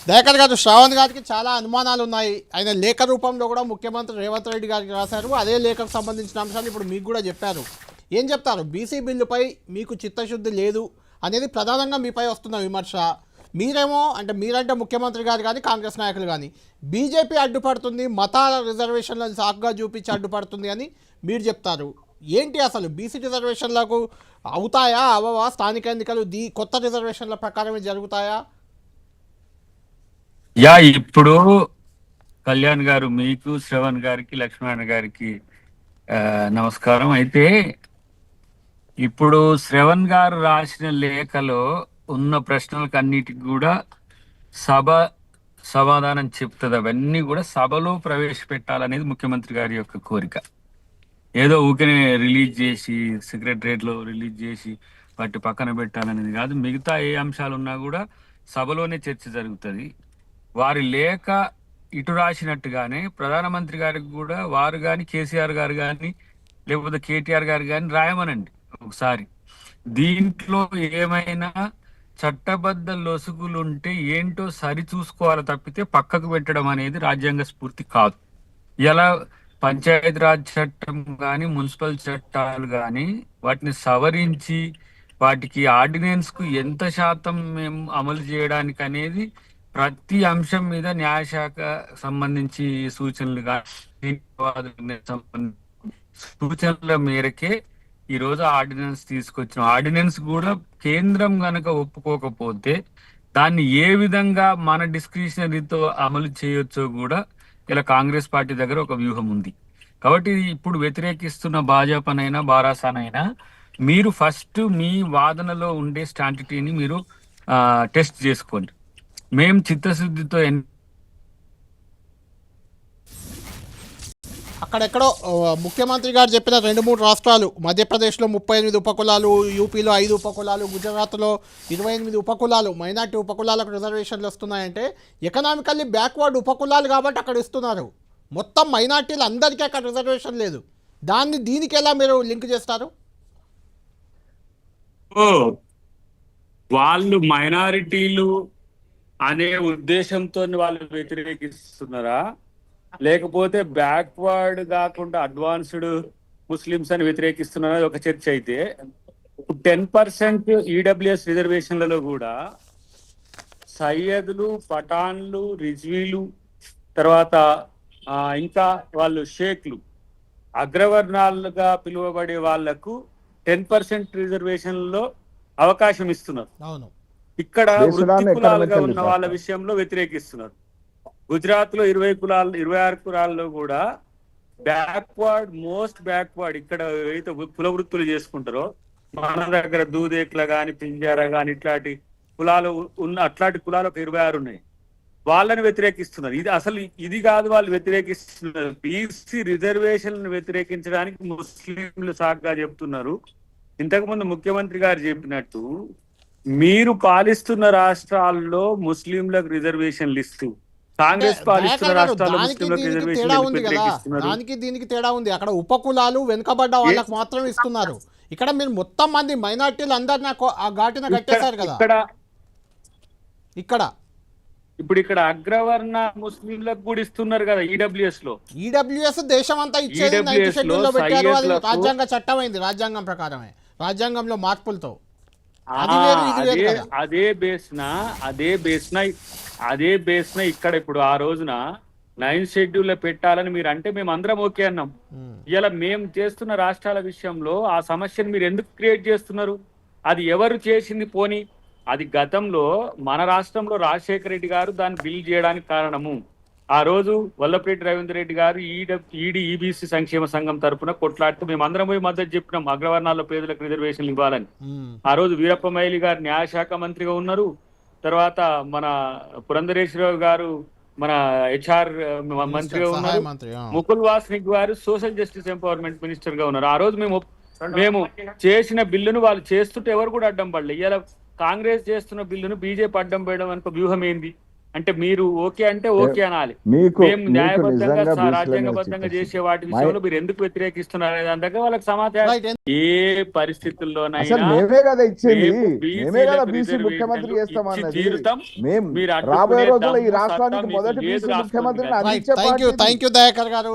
దయాకర్ గారు, శ్రావణ్ గారికి చాలా అనుమానాలు ఉన్నాయి. ఆయన లేఖ రూపంలో కూడా ముఖ్యమంత్రి రేవంత్ రెడ్డి గారికి రాశారు. అదే లేఖకు సంబంధించిన అంశాలు ఇప్పుడు మీకు కూడా చెప్పారు. ఏం చెప్తారు? బీసీ బిల్లుపై మీకు చిత్తశుద్ధి లేదు అనేది ప్రధానంగా మీపై వస్తున్న విమర్శ. మీరేమో అంటే మీరంటే ముఖ్యమంత్రి గారు కానీ కాంగ్రెస్ నాయకులు కానీ బీజేపీ అడ్డుపడుతుంది, మతాల రిజర్వేషన్లను సాకుగా చూపించి అడ్డుపడుతుంది అని మీరు చెప్తారు. ఏంటి అసలు బీసీ రిజర్వేషన్లకు అవుతాయా అవవా? స్థానిక ఎన్నికలు కొత్త రిజర్వేషన్ల ప్రకారమే జరుగుతాయా? ఇప్పుడు కళ్యాణ్ గారు, మీకు, శ్రవణ్ గారికి, లక్ష్మణ్ గారికి నమస్కారం. అయితే ఇప్పుడు శ్రవణ్ గారు రాసిన లేఖలో ఉన్న ప్రశ్నలకు అన్నిటికి కూడా సభ సమాధానం చెప్తుంది. అవన్నీ కూడా సభలో ప్రవేశపెట్టాలనేది ముఖ్యమంత్రి గారి యొక్క కోరిక. ఏదో ఊరికనే రిలీజ్ చేసి సెక్రటరియట్ లో రిలీజ్ చేసి వాటి పక్కన పెట్టాలనేది కాదు. మిగతా ఏ అంశాలు ఉన్నా కూడా సభలోనే చర్చ జరుగుతుంది. వారి లేఖ ఇటు రాసినట్టుగానే ప్రధానమంత్రి గారికి కూడా వారు కానీ, కేసీఆర్ గారు కానీ, లేకపోతే కేటీఆర్ గారు కానీ రాయమనండి ఒకసారి. దీంట్లో ఏమైనా చట్టబద్ధ లొసుగులుంటే ఏంటో సరి చూసుకోవాలి తప్పితే పక్కకు పెట్టడం అనేది రాజ్యాంగ స్ఫూర్తి కాదు. ఇలా పంచాయతీరాజ్ చట్టం కానీ, మున్సిపల్ చట్టాలు కానీ వాటిని సవరించి వాటికి ఆర్డినెన్స్ కు ఎంత శాతం మేము అమలు చేయడానికి అనేది ప్రతి అంశం మీద న్యాయశాఖ సంబంధించి సూచనలు కానీ సూచనల మేరకే ఈ రోజు ఆర్డినెన్స్ తీసుకొచ్చిన. ఆర్డినెన్స్ కూడా కేంద్రం గనక ఒప్పుకోకపోతే దాన్ని ఏ విధంగా మన డిస్క్రిషనరీతో అమలు చేయొచ్చో కూడా ఇలా కాంగ్రెస్ పార్టీ దగ్గర ఒక వ్యూహం ఉంది. కాబట్టి ఇప్పుడు వ్యతిరేకిస్తున్న భాజపానైనా బారాసానైనా మీరు ఫస్ట్ మీ వాదనలో ఉండే స్టాంటిటీని మీరు టెస్ట్ చేసుకోండి. మేము చిత్తశుద్ధితో అక్కడెక్కడో ముఖ్యమంత్రి గారు చెప్పిన 2-3 రాష్ట్రాలు, మధ్యప్రదేశ్లో 38 ఉపకులాలు, యూపీలో 5 ఉపకులాలు, గుజరాత్లో 28 ఉపకులాలు, మైనార్టీ ఉపకులాలకు రిజర్వేషన్లు వస్తున్నాయంటే ఎకనామికల్లీ బ్యాక్వర్డ్ ఉపకులాలు కాబట్టి అక్కడ ఇస్తున్నారు. మొత్తం మైనార్టీలు అందరికీ అక్కడ రిజర్వేషన్ లేదు. దీనికి ఎలా మీరు లింక్ చేస్తారు? వాళ్ళు మైనారిటీలు అనే ఉద్దేశంతో వాళ్ళు వ్యతిరేకిస్తున్నారా, లేకపోతే బ్యాక్వర్డ్ కాకుండా అడ్వాన్స్డ్ ముస్లిమ్స్ అని వ్యతిరేకిస్తున్నారా ఒక చర్చ. అయితే 10% ఈడబ్ల్యూఎస్ రిజర్వేషన్లలో కూడా సయ్యద్లు, పఠాన్లు, రిజ్వీలు, తర్వాత ఇంకా వాళ్ళు షేక్లు, అగ్రవర్ణాలుగా పిలువబడే వాళ్లకు 10% రిజర్వేషన్లో అవకాశం ఇస్తున్నారు. అవును. ఇక్కడ వృత్తి కులాలుగా ఉన్న వాళ్ళ విషయంలో వ్యతిరేకిస్తున్నారు. గుజరాత్ లో 26 కులాల్లో కూడా బ్యాక్వర్డ్, మోస్ట్ బ్యాక్వర్డ్, ఇక్కడ ఏదైతే కుల వృత్తులు చేసుకుంటారో మన దగ్గర దూదేక్ల గాని, పింజారా గాని ఇట్లాంటి కులాలు ఉన్న అట్లాంటి కులాలు ఒక 26 ఉన్నాయి. వాళ్ళని వ్యతిరేకిస్తున్నారు. ఇది కాదు వాళ్ళు వ్యతిరేకిస్తున్నారు. బీసీ రిజర్వేషన్ వ్యతిరేకించడానికి ముస్లింలు సాగ్గా చెప్తున్నారు. ఇంతకుముందు ముఖ్యమంత్రి గారు చెప్పినట్టు మీరు పాలిస్తున్న రాష్ట్రాల్లో ముస్లింలకు రిజర్వేషన్లు ఇస్తూ కాంగ్రెస్ పాలిస్తున్న రాష్ట్రాల్లో ముస్లింలకు రిజర్వేషన్. దానికి దీనికి తేడా ఉంది. అక్కడ ఉపకులాలు, వెనుకబడ్డ వాళ్ళకి మాత్రం ఇస్తున్నారు. ఇక్కడ మీరు మొత్తం మంది మైనార్టీలు అందరినీ ఆ ఘాటిన కట్టేశారు కదా. ఇక్కడ అగ్రవర్ణ ముస్లింలకు కూడా ఇస్తున్నారు కదా ఈడబ్ల్యూఎస్ లో. ఈడబ్ల్యూఎస్ దేశం అంతా ఇచ్చేది 9th షెడ్యూల్లో పెట్టారు. అది రాజ్యాంగ చట్టం అయింది, రాజ్యాంగం ప్రకారమే, రాజ్యాంగంలో మార్పులతో. అదే బేస్న ఇక్కడ ఇప్పుడు ఆ రోజున 9th షెడ్యూల్ పెట్టాలని మీరు అంటే మేము అందరం ఓకే అన్నాం. ఇలా మేము చేస్తున్న రాష్ట్రాల విషయంలో ఆ సమస్యను మీరు ఎందుకు క్రియేట్ చేస్తున్నారు? అది ఎవరు చేసింది? పోనీ అది గతంలో మన రాష్ట్రంలో రాజశేఖర రెడ్డి గారు దాన్ని బిల్ చేయడానికి కారణము. ఆ రోజు వల్లభరెడ్డి రవీంద్ర రెడ్డి గారు ఈబీసీ సంక్షేమ సంఘం తరఫున కొట్లాడుతూ మేము అందరం పోయి మద్దతు చెప్పినాం అగ్రవర్ణాల్లో పేదలకు రిజర్వేషన్లు ఇవ్వాలని. ఆ రోజు వీరప్ప మొయిలీ గారు న్యాయశాఖ మంత్రిగా ఉన్నారు. తర్వాత మన పురంధరేశ్వరరావు గారు మన HR మంత్రిగా ఉన్నారు. ముకుల్ వాస్నిక్ గారు సోషల్ జస్టిస్ ఎంపవర్మెంట్ మినిస్టర్ గా ఉన్నారు. ఆ రోజు మేము చేసిన బిల్లును వాళ్ళు చేస్తుంటే ఎవరు కూడా అడ్డం పడలేదు. ఇలా కాంగ్రెస్ చేస్తున్న బిల్లును బీజేపీ అడ్డం వేయడం అనుకో వ్యూహం ఏంది? అంటే మీరు ఓకే అంటే ఓకే అనాలి. మీకు మేము న్యాయబద్ధంగా నిజంగా బీసీల మీద రాజ్యాంగబద్ధంగా చేసే వాటి చిత్తశుద్ధి విషయంలో మీరు ఎందుకు వ్యతిరేకిస్తున్నారు అనే దాని దగ్గర వాళ్ళకి సమాచారం. రైట్ ఏ అసలు పరిస్థితుల్లోనైనా మేమే కదా ఇచ్చేది, రేపు మేమే కదా బీసీలకు బీసీ ముఖ్యమంత్రి రిజర్వేషన్లు ఇచ్చి చేస్తామన్నది. తీరుతాం. మేము మీరు రాబోయే అడ్డుకునే రోజుల్లో ఈ దమ్ము, సత్తా రాష్ట్రానికి మీకు మొదటి లేదు బీసీ రాష్ట్రం ముఖ్యమంత్రిని మీద. రైట్ అందించే థ్యాంక్ యూ పార్టీ దయాకర్ గారు.